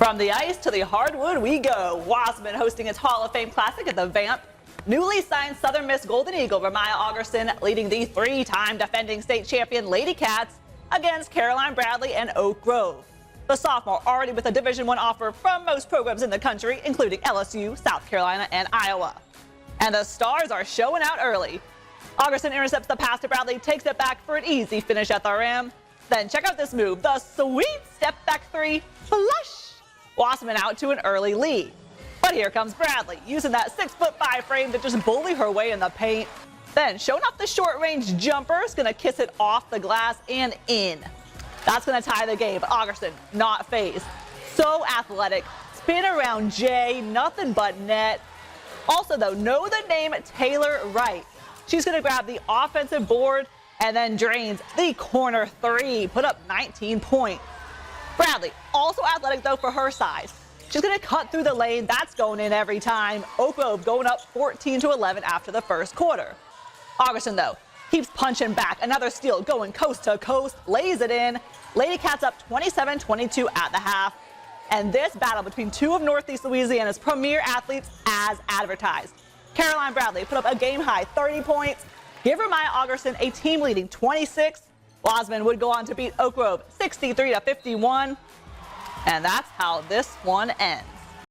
From the ice to the hardwood we go. Wossman hosting its Hall of Fame Classic at the Vamp. Newly signed Southern Miss Golden Eagle Ramaya Augerson leading the three-time defending state champion Lady Cats against Caroline Bradley and Oak Grove. The sophomore already with a Division I offer from most programs in the country, including LSU, South Carolina, and Iowa. And the Stars are showing out early. Augerson intercepts the pass to Bradley, takes it back for an easy finish at the rim. Then check out this move, the sweet step back three, flush. Wossman out to an early lead. But here comes Bradley, using that 6'5" frame to just bully her way in the paint. Then showing off the short-range jumper, is going to kiss it off the glass and in. That's going to tie the game, but Augerson not phased. So athletic, spin around Jay, nothing but net. Also though, know the name Taylor Wright. She's going to grab the offensive board and then drains the corner three, put up 19 points. Bradley, also athletic though for her size. She's going to cut through the lane. That's going in every time. Oak Grove going up 14-11 after the first quarter. Augerson though keeps punching back. Another steal going coast to coast, lays it in. Lady Cats up 27-22 at the half. And this battle between two of Northeast Louisiana's premier athletes as advertised. Caroline Bradley put up a game-high 30 points. Give Ramaya Augerson a team-leading 26. Wossman would go on to beat Oak Grove 63-51. And that's how this one ends.